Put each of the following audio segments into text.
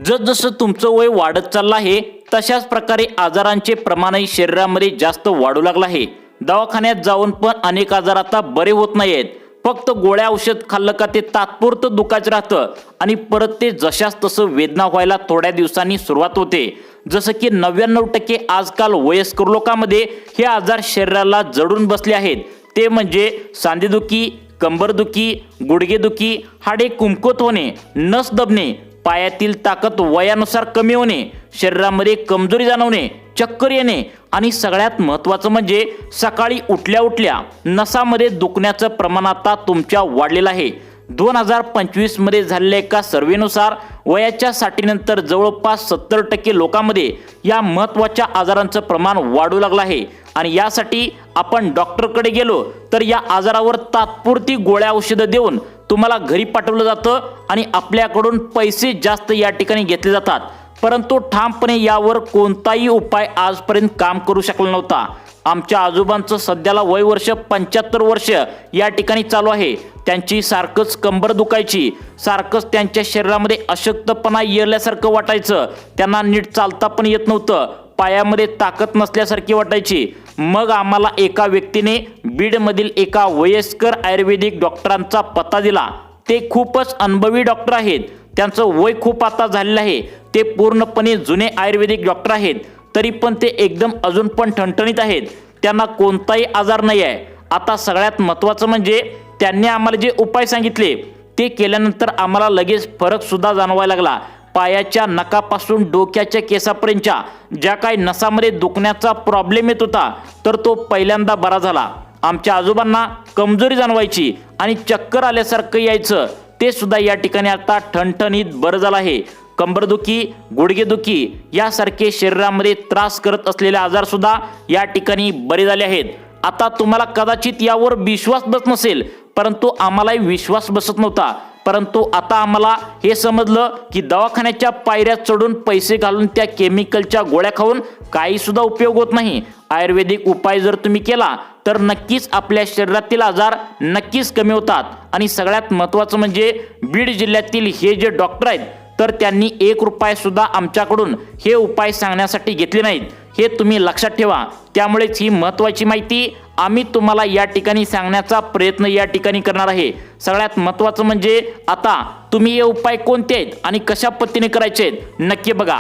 जसजसं तुमचं वय वाढत चाललं आहे तशाच प्रकारे आजारांचे प्रमाणही शरीरामध्ये जास्त वाढू लागलं आहे। दवाखान्यात जाऊन पण अनेक आजार आता बरे होत नाहीत। फक्त गोळ्या औषध खाल्लं का ते तात्पुरतं दुखाच राहतं आणि परत ते जशास तसं वेदना व्हायला थोड्या दिवसांनी सुरुवात होते। जसं की 99% आजकाल वयस्कर लोकांमध्ये हे आजार शरीराला जडून बसले आहेत। ते म्हणजे सांधेदुखी, कंबरदुखी, गुडघेदुखी, हाडे कुमकुवत होणे, नस दबणे, पायातील ताकद वयानुसार कमी होणे, शरीरामध्ये कमजोरी जाणवणे, चक्कर येणे आणि सगळ्यात महत्त्वाचं म्हणजे सकाळी उठल्या उठल्या नसामध्ये दुखण्याचं प्रमाण आता तुमच्या वाढलेलं आहे। 2025 मध्ये झालेल्या एका सर्व्हेनुसार वयाच्या 60 नंतर जवळपास 70% लोकांमध्ये या महत्त्वाच्या आजारांचं प्रमाण वाढू लागलं आहे आणि यासाठी आपण डॉक्टरकडे गेलो तर या आजारावर तात्पुरती गोळ्या औषधं देऊन तुम्हाला घरी पाठवलं जातं आणि आपल्याकडून पैसे जास्त या ठिकाणी घेतले जातात, परंतु ठामपणे यावर कोणताही उपाय आजपर्यंत काम करू शकला नव्हता। आमच्या आजोबांचं सध्याला वय वर्ष 75 वर्ष या ठिकाणी चालू आहे। त्यांची सारखंच कंबर दुखायची, सारखंच त्यांच्या शरीरामध्ये अशक्तपणा येल्यासारखं वाटायचं, त्यांना नीट चालता पण येत नव्हतं, पायामध्ये ताकद नसल्यासारखी वाटायची। मग आम्हाला एका व्यक्तीने बीडमधील एका वयस्कर आयुर्वेदिक डॉक्टरांचा पत्ता दिला। ते खूपच अनुभवी डॉक्टर आहेत, त्यांचं वय खूप आता झालेलं आहे, ते पूर्णपणे जुने आयुर्वेदिक डॉक्टर आहेत, तरी पण ते एकदम अजून पण ठणठणीत आहेत, त्यांना कोणताही आजार नाही आहे। आता सगळ्यात महत्त्वाचं म्हणजे त्यांनी आम्हाला जे उपाय सांगितले ते केल्यानंतर आम्हाला लगेच फरक सुद्धा जाणवायला लागला। पायाच्या नखापासून डोक्याच्या केसापर्यंतच्या ज्या काही नसामध्ये दुखण्याचा प्रॉब्लेम येत होता तर तो पहिल्यांदा बरा झाला। आमच्या आजोबांना कमजोरी जाणवायची आणि चक्कर आल्यासारखं यायचं, ते सुद्धा या ठिकाणी आता ठणठणीत बरं झालं आहे। कंबरदुखी, गुडघेदुखी यासारखे शरीरामध्ये त्रास करत असलेले आजार सुद्धा या ठिकाणी बरे झाले आहेत। आता तुम्हाला कदाचित यावर विश्वास बसत नसेल, परंतु आम्हालाही विश्वास बसत नव्हता, परंतु आता आम्हाला हे समजलं की दवाखान्याच्या पायऱ्या चढून पैसे घालून त्या केमिकलच्या गोळ्या खाऊन काही सुद्धा उपयोग होत नाही। आयुर्वेदिक उपाय जर तुम्ही केला तर नक्कीच आपल्या शरीरातील आजार नक्कीच कमी होतात। आणि सगळ्यात महत्त्वाचं म्हणजे बीड जिल्ह्यातील हे जे डॉक्टर आहेत तर त्यांनी 1 रुपया सुद्धा आमच्याकडून हे उपाय सांगण्यासाठी घेतले नाहीत, हे तुम्ही लक्षात ठेवा। त्यामुळेच ही महत्त्वाची माहिती आम्ही तुम्हाला या ठिकाणी सांगण्याचा प्रयत्न या ठिकाणी करणार आहे। सगळ्यात महत्त्वाचं म्हणजे आता तुम्ही हे उपाय कोणते आहेत आणि कशा पद्धतीने करायचे आहेत नक्की बघा।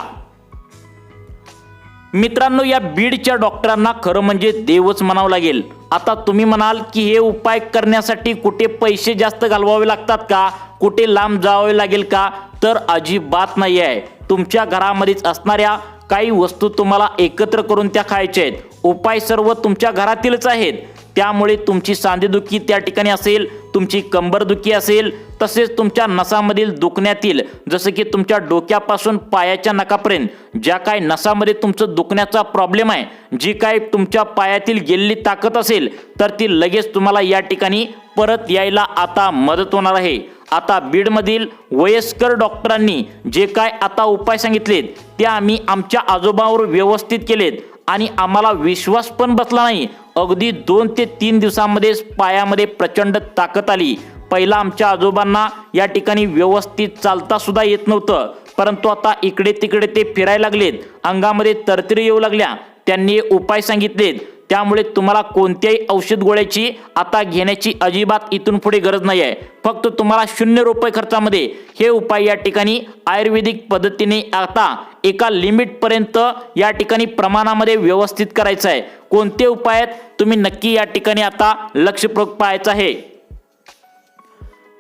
मित्रांनो, या बीडच्या डॉक्टरांना खरं म्हणजे देवच म्हणावं लागेल। आता तुम्ही म्हणाल की हे उपाय करण्यासाठी कुठे पैसे जास्त घालवावे लागतात का, कुठे लांब जावे लागेल का, तर अजिबात नाही आहे। तुमच्या घरामध्येच असणाऱ्या काही वस्तू तुम्हाला एकत्र करून त्या खायच्या आहेत। उपाय सर्व तुमच्या घरातीलच आहेत, त्यामुळे तुमची सांधेदुखी त्या ठिकाणी असेल, तुमची कंबरदुखी असेल, तसेच तुमच्या नसामधील दुखण्यातील जसं की तुमच्या डोक्यापासून पायाच्या नखापर्यंत ज्या काही नसामध्ये तुमचं दुखण्याचा प्रॉब्लेम आहे, जी काय तुमच्या पायातील गेलेली ताकद असेल तर ती लगेच तुम्हाला या ठिकाणी परत यायला आता मदत होणार आहे। आता बीडमधील वयस्कर डॉक्टरांनी जे काय आता उपाय सांगितलेत ते आम्ही आमच्या आजोबांवर व्यवस्थित केलेत आणि आम्हाला विश्वास पण बसला नाही। अगदी 2 ते 3 दिवसांमध्येच पायामध्ये प्रचंड ताकद आली। पहिला आमच्या आजोबांना या ठिकाणी व्यवस्थित चालता सुद्धा येत नव्हतं, परंतु आता इकडे तिकडे ते फिरायला लागलेत, अंगामध्ये तरतरी येऊ लागल्या। त्यांनी उपाय सांगितलेत, त्यामुळे तुम्हाला कोणत्याही औषध गोळ्याची आता घेण्याची अजिबात इथून पुढे गरज नाही आहे। फक्त तुम्हाला 0 रुपये खर्चामध्ये हे उपाय या ठिकाणी आयुर्वेदिक पद्धतीने आता एका लिमिट पर्यंत या ठिकाणी प्रमाणामध्ये व्यवस्थित करायचं आहे। कोणते उपाय आहेत तुम्ही नक्की या ठिकाणी आता लक्षपूर्वक पाहायचं आहे।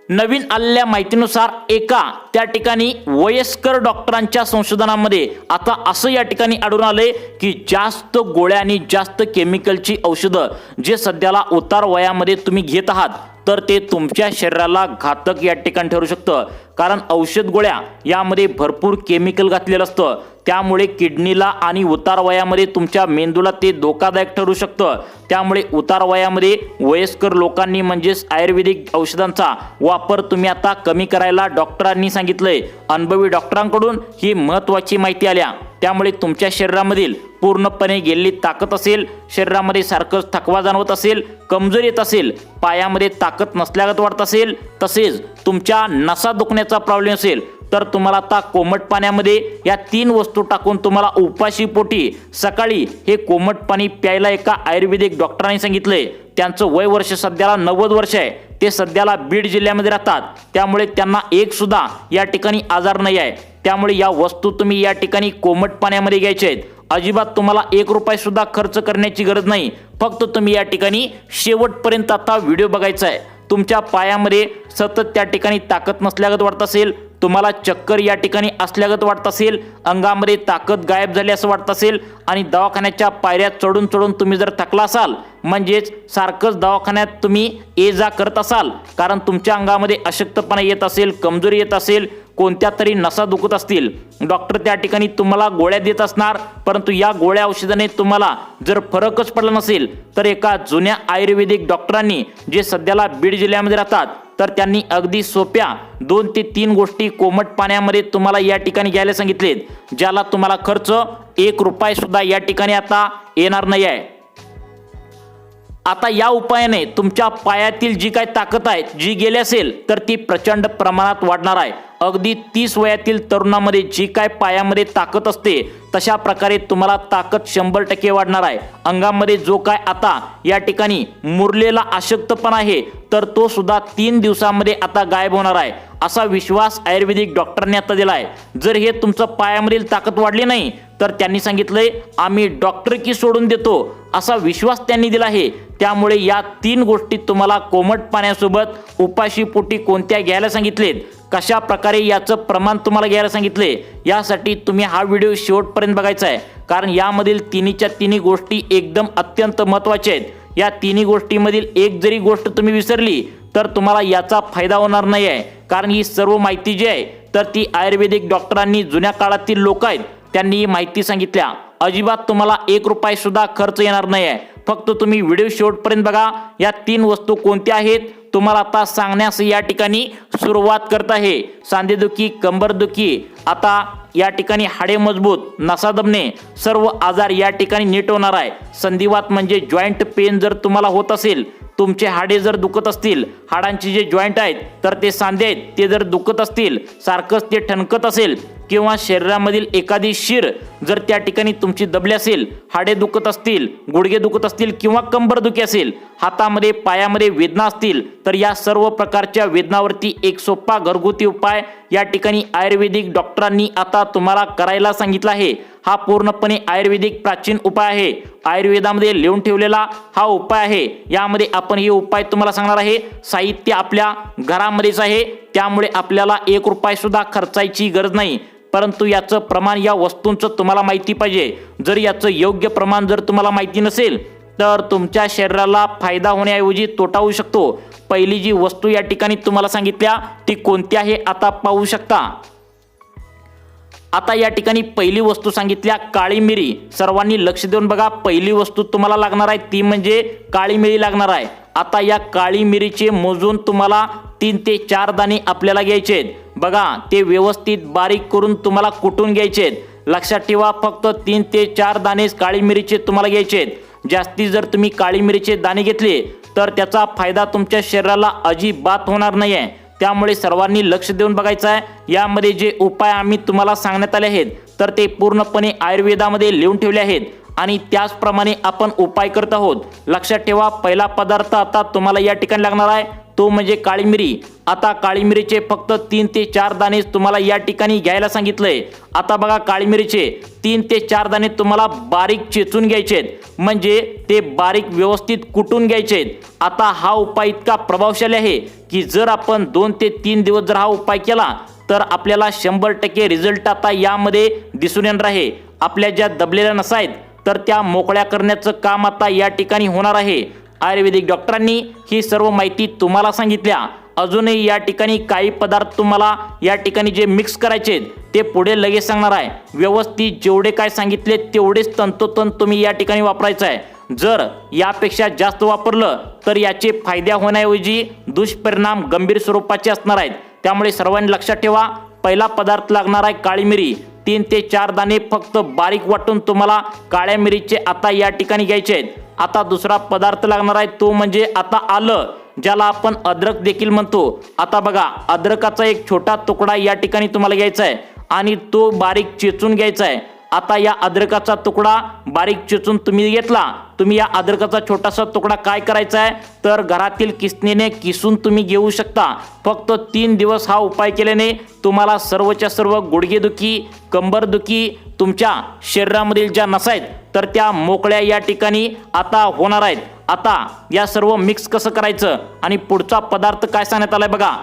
नवीन आलेल्या माहितीनुसार एका त्या ठिकाणी वयस्कर डॉक्टरांच्या संशोधनामध्ये आता असं या ठिकाणी आढळून आले की जास्त गोळ्या आणि जास्त केमिकलची औषधं जे सध्याला उतार वयामध्ये तुम्ही घेत आहात तर ते तुमच्या शरीराला घातक या ठिकाणी ठरू शकतं। कारण औषध गोळ्या यामध्ये भरपूर केमिकल घातलेलं असतं, त्यामुळे किडनीला आणि उतार वयामध्ये तुमच्या मेंदूला ते धोकादायक ठरू शकतं। त्यामुळे उतार वयामध्ये वयस्कर लोकांनी म्हणजेच आयुर्वेदिक औषधांचा वापर तुम्ही आता कमी करायला डॉक्टरांनी सांगितलंय। अनुभवी डॉक्टरांकडून ही महत्त्वाची माहिती आल्या, त्यामुळे तुमच्या शरीरामधील पूर्णपणे गेलेली ताकद असेल, शरीरामध्ये सारखं थकवा जाणवत असेल, कमजोरी येत असेल, पायामध्ये ताकद नसल्यागत वाटत असेल, तसेच तुमच्या नसा दुखण्याचा प्रॉब्लेम असेल, तर तुम्हाला आता कोमट पाण्यामध्ये या 3 वस्तू टाकून तुम्हाला उपाशी पोटी सकाळी हे कोमट पाणी प्यायला एका आयुर्वेदिक डॉक्टरांनी सांगितलंय। त्यांचं वय वर्ष सध्याला 90 वर्ष आहे। ते सध्याला बीड जिल्ह्यामध्ये राहतात, त्यामुळे त्यांना एक सुद्धा या ठिकाणी आजार नाही आहे। त्यामुळे या वस्तू तुम्ही या ठिकाणी कोमट पाण्यामध्ये घ्यायच्या आहेत। अजिबात तुम्हाला 1 रुपया सुद्धा खर्च करण्याची गरज नाही। फक्त तुम्ही या ठिकाणी शेवटपर्यंत आता व्हिडिओ बघायचा आहे। तुमच्या पायामध्ये सतत त्या ठिकाणी ताकद नसल्यागत वाटत असेल, तुम्हाला चक्कर या ठिकाणी असल्यागत वाटत असेल, अंगामध्ये ताकद गायब झाली असं वाटत असेल आणि दवाखान्याच्या पायऱ्या चढून चढून तुम्ही जर थकला असाल, म्हणजेच सारखंच दवाखान्यात तुम्ही ये जा करत असाल, कारण तुमच्या अंगामध्ये अशक्तपणा येत असेल, कमजोरी येत असेल, कोणत्या तरी नसा दुखत असतील, डॉक्टर त्या ठिकाणी तुम्हाला गोळ्या देत असणार, परंतु या गोळ्या औषधाने तुम्हाला जर फरकच पडला नसेल, तर एका जुन्या आयुर्वेदिक डॉक्टरांनी जे सध्याला बीड जिल्ह्यामध्ये राहतात, तर त्यांनी अगदी सोप्या 2 ते 3 गोष्टी कोमट पाण्यामध्ये तुम्हाला या ठिकाणी घ्यायला सांगितलेत, ज्याला तुम्हाला खर्च 1 रुपया सुद्धा या ठिकाणी आता येणार नाही आहे। आता या उपायाने तुमच्या पायातील जी काही ताकद आहे, जी गेली असेल, तर ती प्रचंड प्रमाणात वाढणार आहे। अगदी 30 वयातील तरुणामध्ये जी काय पायामध्ये ताकद असते, तशा प्रकारे तुम्हाला ताकद 100% वाढणार आहे। अंगामध्ये जो काय आता या ठिकाणी मुरलेला अशक्तपणा आहे, तर तो सुद्धा 3 दिवसांमध्ये आता गायब होणार आहे, असा विश्वास आयुर्वेदिक डॉक्टरांनी आता दिला आहे। जर हे तुमचं पायामधील ताकद वाढली नाही, तर त्यांनी सांगितलंय आम्ही डॉक्टर की सोडून देतो, असा विश्वास त्यांनी दिला आहे। त्यामुळे या 3 गोष्टी तुम्हाला कोमट पाण्यासोबत उपाशी पोटी कोणत्या घ्यायला सांगितलेत, कशा प्रकारे याचं प्रमाण तुम्हाला घ्यायला सांगितले, यासाठी तुम्ही हा व्हिडिओ शेवटपर्यंत बघायचा आहे, कारण यामधील तिन्हीच्या तिन्ही गोष्टी एकदम अत्यंत महत्त्वाच्या आहेत। या तिन्ही गोष्टीमधील एक जरी गोष्ट तुम्ही विसरली, तर तुम्हाला याचा फायदा होणार नाही आहे, कारण ही सर्व माहिती जी आहे, तर ती आयुर्वेदिक डॉक्टरांनी जुन्या काळातील लोक आहेत त्यांनी ही माहिती सांगितल्या। अजिबात तुम्हाला 1 रुपया सुद्धा खर्च येणार नाही आहे। फक्त तुम्ही व्हिडिओ शेवटपर्यंत बघा। या 3 वस्तू कोणत्या आहेत तुम्हाला आता सांगण्यास या ठिकाणी सुरुवात करत आहे। सांधेदुखी, कंबरदुखी, आता या ठिकाणी हाडे मजबूत, नसा दबणे, सर्व आजार या ठिकाणी नीट होणार आहे। संधिवात म्हणजे जॉईंट पेन जर तुम्हाला होत असेल, तुमचे हाडे जर दुखत असतील, हाडांचे जे जॉईंट आहेत, तर ते सांधे आहेत, ते जर दुखत असतील, सारखंच ते ठणकत असेल, किंवा शरीरामधील एखादी शिर जर त्या ठिकाणी तुमची दबली असेल, हाडे दुखत असतील, गुडघे दुखत असतील, किंवा कंबर दुखी असेल, हातामध्ये पायामध्ये वेदना असतील, तर या सर्व प्रकारच्या वेदनावरती एक सोपा घरगुती उपाय या ठिकाणी आयुर्वेदिक डॉक्टरांनी आता तुम्हाला करायला सांगितला आहे। हा पूर्णपणे आयुर्वेदिक प्राचीन उपाय आहे, आयुर्वेदामध्ये लिहून ठेवलेला हा उपाय आहे। यामध्ये आपण हे उपाय तुम्हाला सांगणार आहे। साहित्य आपल्या घरामध्येच आहे, त्यामुळे आपल्याला 1 रुपया सुद्धा खर्चायची गरज नाही, परंतु याचं प्रमाण या वस्तूंचं तुम्हाला माहिती पाहिजे। जर याचं योग्य प्रमाण जर तुम्हाला माहिती नसेल, तर तुमच्या शरीराला फायदा होण्याऐवजी तोटा होऊ शकतो। पहिली जी वस्तू या ठिकाणी तुम्हाला सांगितल्या ती कोणती आहे आता पाहू शकता। आता या ठिकाणी पहिली वस्तू सांगितल्या काळी मिरी। सर्वांनी लक्ष देऊन बघा। पहिली वस्तू तुम्हाला लागणार आहे ती म्हणजे काळी मिरी लागणार आहे। आता या काळी मिरीचे मोजून तुम्हाला 3 ते 4 दाणे आपल्याला घ्यायचे आहेत। बघा, ते व्यवस्थित बारीक करून तुम्हाला कुटून घ्यायचे आहेत। लक्षात ठेवा, फक्त 3 ते 4 दाणे काळी मिरीचे तुम्हाला घ्यायचे आहेत। जास्ती जर तुम्ही काळी मिरीचे दाणे घेतले, तर त्याचा फायदा तुमच्या शरीराला अजिबात होणार नाही आहे। त्यामुळे सर्वांनी लक्ष देऊन बघायचं आहे। यामध्ये जे उपाय आम्ही तुम्हाला सांगण्यात आले आहेत, तर ते पूर्णपणे आयुर्वेदामध्ये लिहून ठेवले आहेत आणि त्याचप्रमाणे आपण उपाय करत आहोत। लक्षात ठेवा, पहिला पदार्थ आता तुम्हाला या ठिकाणी लागणार आहे तो म्हणजे काळी मिरी। आता काळी मिरीचे फक्त 3 ते 4 दाणे तुम्हाला या ठिकाणी घ्यायला सांगितलंय। आता बघा, काळी मिरीचे 3 ते 4 दाणे तुम्हाला बारीक चेचून घ्यायचे आहेत, म्हणजे ते बारीक व्यवस्थित कुटून घ्यायचे आहेत। आता हा उपाय इतका प्रभावशाली आहे की जर आपण 2 ते 3 दिवस जर हा उपाय केला, तर आपल्याला 100% रिझल्ट आता यामध्ये दिसून येणार आहे। आपल्या ज्या दबलेल्या नसा आहेत, तर त्या मोकळ्या करण्याचं काम आता या ठिकाणी होणार आहे। आयुर्वेदिक डॉक्टरांनी ही सर्व माहिती तुम्हाला सांगितल्या। अजूनही या ठिकाणी काही पदार्थ तुम्हाला या ठिकाणी जे मिक्स करायचे ते पुढे लगेच सांगणार आहे। व्यवस्थित जेवढे काय सांगितले तेवढेच तंतोतंत तुम्ही या ठिकाणी वापरायचं आहे। जर यापेक्षा जास्त वापरलं, तर याचे फायदे होण्याऐवजी दुष्परिणाम गंभीर स्वरूपाचे असणार आहेत। त्यामुळे सर्वांनी लक्षात ठेवा, पहिला पदार्थ लागणार आहे काळी मिरी। 3 ते 4 दाणे फक्त बारीक वाटून तुम्हाला काळ्या मिरीचे आता या ठिकाणी घ्यायचे आहेत। आता दुसरा पदार्थ लागणार आहे तो म्हणजे आता आलं। ज्याला आपण अद्रक देखील म्हणतो। आता बघा अद्रकाचा एक छोटा तुकडा या ठिकाणी तुम्हाला घ्यायचा आहे आणि तो बारीक चेचून घ्यायचा आहे। आता या अद्रकाचा तुकडा बारीक चेचून तुम्ही घेतला। तुम्ही या अद्रकाचा छोटासा तुकडा काय करायचा आहे तर घरातील किसणीने किसून तुम्ही घेऊ शकता। फक्त 3 दिवस हा उपाय केल्याने तुम्हाला सर्वच्या सर्व गुडघेदुखी, कंबरदुखी, तुमच्या शरीरामधील ज्या नसा आहेत तर त्या मोकळ्या या ठिकाणी आता होणार आहेत। आता या सर्व मिक्स कसं करायचं आणि पुढचा पदार्थ काय सांगण्यात आलाय बघा।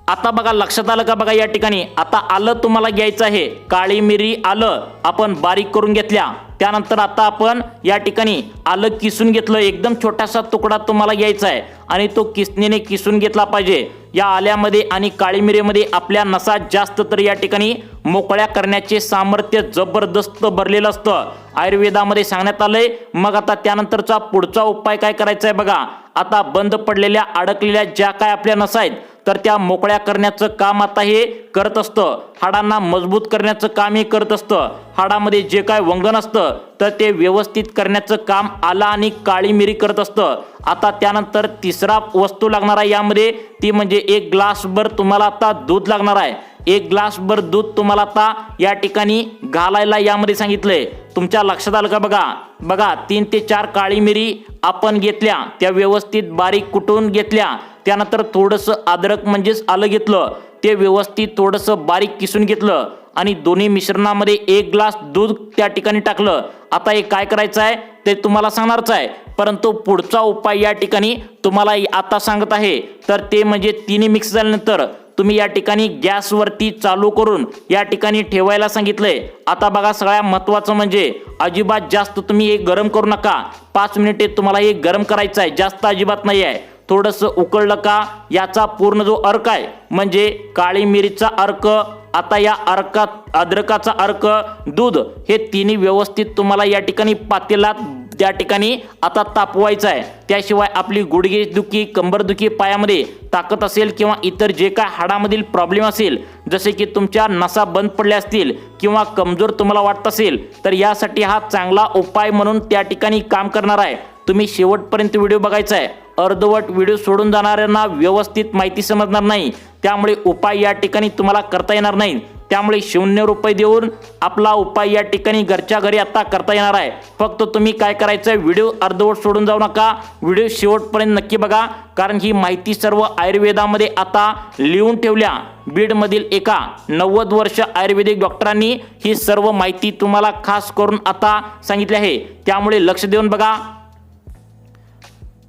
आता बघा लक्षात आलं का बघा या ठिकाणी आता आलं तुम्हाला घ्यायचं आहे। काळी मिरी आलं आपण बारीक करून घेतल्या। त्यानंतर आता आपण या ठिकाणी आलं किसून घेतलं। एकदम छोटासा तुकडा तुम्हाला घ्यायचा आहे आणि तो किसणीने किसून घेतला पाहिजे। या आल्यामध्ये आणि काळी मिरीमध्ये आपल्या नसा जास्त तर या ठिकाणी मोकळ्या करण्याचे सामर्थ्य जबरदस्त भरलेलं असतं, आयुर्वेदामध्ये सांगण्यात आलंय। मग आता त्यानंतरचा पुढचा उपाय काय करायचा आहे बघा। आता बंद पडलेल्या अडकलेल्या ज्या काय आपल्या नसा आहेत तर त्या मोकळ्या करण्याचं काम आता हे करत असतं। हाडांना मजबूत करण्याचं काम हे करत असतं। हाडामध्ये जे काय वंगण असतं तर ते व्यवस्थित करण्याचं काम आलं आणि काळी मिरी करत असतं। आता त्यानंतर तिसरा वस्तू लागणार आहे यामध्ये, ती म्हणजे 1 ग्लासभर तुम्हाला आता दूध लागणार आहे। 1 ग्लासभर दूध तुम्हाला आता या ठिकाणी घालायला यामध्ये सांगितलंय। तुमच्या लक्षात आलं का बघा। बघा 3 ते 4 काळी मिरी आपण घेतल्या, त्या व्यवस्थित बारीक कुटून घेतल्या। त्यानंतर थोडंसं अद्रक म्हणजेच आलं घेतलं, ते व्यवस्थित थोडंसं बारीक किसून घेतलं आणि दोन्ही मिश्रणामध्ये 1 ग्लास दूध त्या ठिकाणी टाकलं। आता हे काय करायचं आहे ते तुम्हाला सांगणारच आहे, परंतु पुढचा उपाय या ठिकाणी तुम्हाला आता सांगत आहे। तर ते म्हणजे तिन्ही मिक्स झाल्यानंतर तुम्ही या ठिकाणी गॅसवरती चालू करून या ठिकाणी ठेवायला सांगितलंय। आता बघा सगळ्यात महत्त्वाचं म्हणजे अजिबात जास्त तुम्ही हे गरम करू नका। 5 मिनिटे तुम्हाला हे गरम करायचं आहे, जास्त अजिबात नाही आहे। थोडंसं उकळलं का याचा पूर्ण जो अर्क आहे म्हणजे काळी मिरीचा अर्क, आता या अर्कात अद्रकाचा अर्क, दूध, हे तिन्ही व्यवस्थित तुम्हाला या ठिकाणी पातेलात त्या ठिकाणी आता तापवायचं आहे। त्याशिवाय आपली गुडघेदुखी, कंबरदुखी, पायामध्ये ताकद असेल किंवा इतर जे काय हाडामधील प्रॉब्लेम असेल, जसे की तुमच्या नसा बंद पडल्या असतील किंवा कमजोर तुम्हाला वाटत असेल तर यासाठी हा चांगला उपाय म्हणून त्या ठिकाणी काम करणार आहे। तुम्ही शेवटपर्यंत व्हिडिओ बघायचा आहे। अर्धवट व्हिडिओ सोडून जाणाऱ्यांना व्यवस्थित माहिती समजणार नाही, त्यामुळे उपाय या ठिकाणी तुम्हाला करता येणार नाही। त्यामुळे 0 रुपये देऊन आपला उपाय या ठिकाणी घरच्या घरी आता करता येणार आहे। फक्त तुम्ही काय करायचं, व्हिडिओ अर्धवट सोडून जाऊ नका, व्हिडिओ शेवटपर्यंत नक्की बघा, कारण ही माहिती सर्व आयुर्वेदामध्ये आता लिहून ठेवल्या। बीडमधील एका 90 वर्ष आयुर्वेदिक डॉक्टरांनी ही सर्व माहिती तुम्हाला खास करून आता सांगितली आहे, त्यामुळे लक्ष देऊन बघा।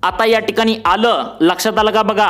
आता या ठिकाणी आलं लक्षात आलं का बघा।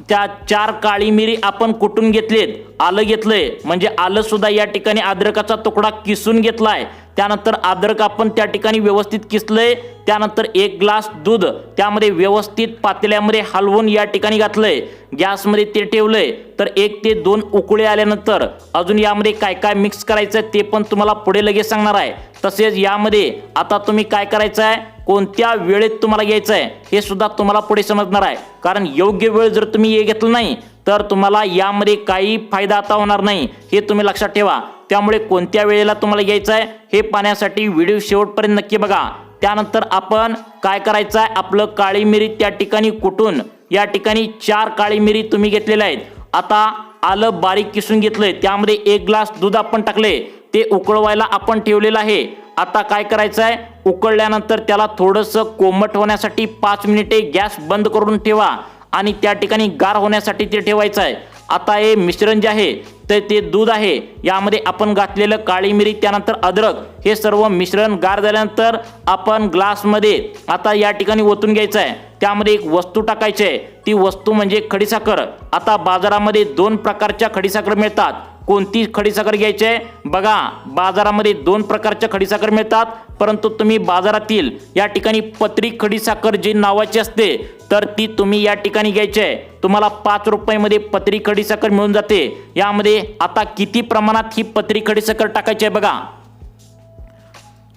त्या 4 काळी मिरी आपण कुटून घेतलेत, आलं घेतलंय म्हणजे आलं सुद्धा या ठिकाणी अद्रकाचा तुकडा किसून घेतलाय। त्यानंतर अद्रक आपण त्या ठिकाणी व्यवस्थित किसलंय। त्यानंतर 1 ग्लास दूध त्यामध्ये व्यवस्थित पातेल्यामध्ये हलवून या ठिकाणी घातलंय, गॅसमध्ये ते ठेवलंय। तर 1 ते 2 उकळे आल्यानंतर अजून यामध्ये काय काय मिक्स करायचं ते पण तुम्हाला पुढे लगेच सांगणार आहे। तसेच यामध्ये आता तुम्ही काय करायचं आहे, कोणत्या वेळेत तुम्हाला घ्यायचं आहे हे सुद्धा तुम्हाला पुढे समजणार आहे, कारण योग्य वेळ जर तुम्ही हे घेतलं नाही तर तुम्हाला यामध्ये काही फायदा आता होणार नाही, हे तुम्ही लक्षात ठेवा। त्यामुळे कोणत्या वेळेला तुम्हाला घ्यायचं आहे हे पाहण्यासाठी व्हिडिओ शेवटपर्यंत नक्की बघा। त्यानंतर आपण काय करायचं आहे, आपलं काळी मिरी त्या ठिकाणी कुटून या ठिकाणी 4 काळी मिरी तुम्ही घेतलेल्या आहेत। आता आलं बारीक किसून घेतलंय, त्यामध्ये 1 ग्लास दूध आपण टाकले, ते उकळवायला आपण ठेवलेलं आहे। आता काय करायचं आहे, उकळल्यानंतर त्याला थोडंसं कोमट होण्यासाठी 5 मिनिटे गॅस बंद करून ठेवा आणि त्या ठिकाणी गार होण्यासाठी ते ठेवायचं आहे। आता हे मिश्रण जे आहे तर ते दूध आहे, यामध्ये आपण घातलेलं काळी मिरी त्यानंतर अद्रक, हे सर्व मिश्रण गार झाल्यानंतर आपण ग्लासमध्ये आता या ठिकाणी ओतून घ्यायचं आहे। त्यामध्ये एक वस्तू टाकायची आहे, ती वस्तू म्हणजे खडीसाखर। आता बाजारामध्ये 2 प्रकारच्या खडीसाखर मिळतात, कोणती खडीसाखर घ्यायची आहे बघा। बाजारामध्ये 2 प्रकारच्या खडीसाखर मिळतात, परंतु तुम्ही बाजारातील या ठिकाणी पत्री खडीसाखर जी नावाची असते तर ती तुम्ही या ठिकाणी घ्यायची आहे। तुम्हाला 5 रुपयामध्ये पत्री खडीसाखर मिळून जाते। यामध्ये आता किती प्रमाणात ही पत्री खडीसाखर टाकायची आहे बघा।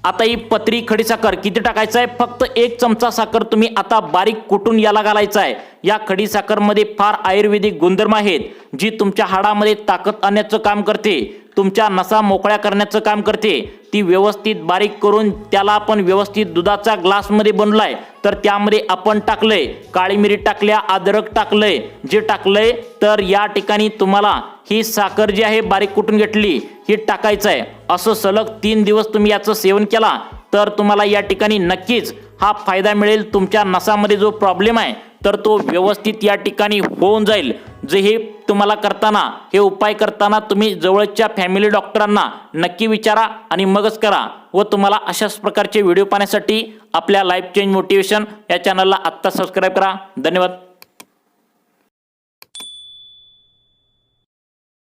आता ही पत्री खडीसाखर किती टाकायचं आहे, फक्त 1 चमचा साखर तुम्ही आता बारीक कुटून याला घालायचं आहे। या खडीसाखरमध्ये फार आयुर्वेदिक गुणधर्म आहेत, जी तुमच्या हाडामध्ये ताकद आणण्याचं काम करते, तुमच्या नसा मोकळ्या करण्याचं काम करते, ती व्यवस्थित बारीक करून त्याला आपण व्यवस्थित दुधाचा ग्लासमध्ये बनलाय तर त्यामध्ये आपण टाकलंय काळी मिरी टाकल्या, अद्रक टाकलंय, जे टाकलंय तर या ठिकाणी तुम्हाला ही साखर जी आहे बारीक कुटून घेतली ही टाकायचं आहे। असं सलग 3 दिवस तुम्ही याचं सेवन केला तर तुम्हाला या ठिकाणी नक्कीच हा फायदा मिळेल। तुमच्या नसामध्ये जो प्रॉब्लेम आहे तर तो व्यवस्थित या ठिकाणी होऊन जाईल। जे हे तुम्हाला करताना, हे उपाय करताना तुम्ही जवळच्या फॅमिली डॉक्टरांना नक्की विचारा आणि मगच करा। व तुम्हाला अशाच प्रकारचे व्हिडिओ पाहण्यासाठी आपल्या लाईफ चेंज मोटिवेशन या चॅनलला आत्ता सबस्क्राईब करा। धन्यवाद।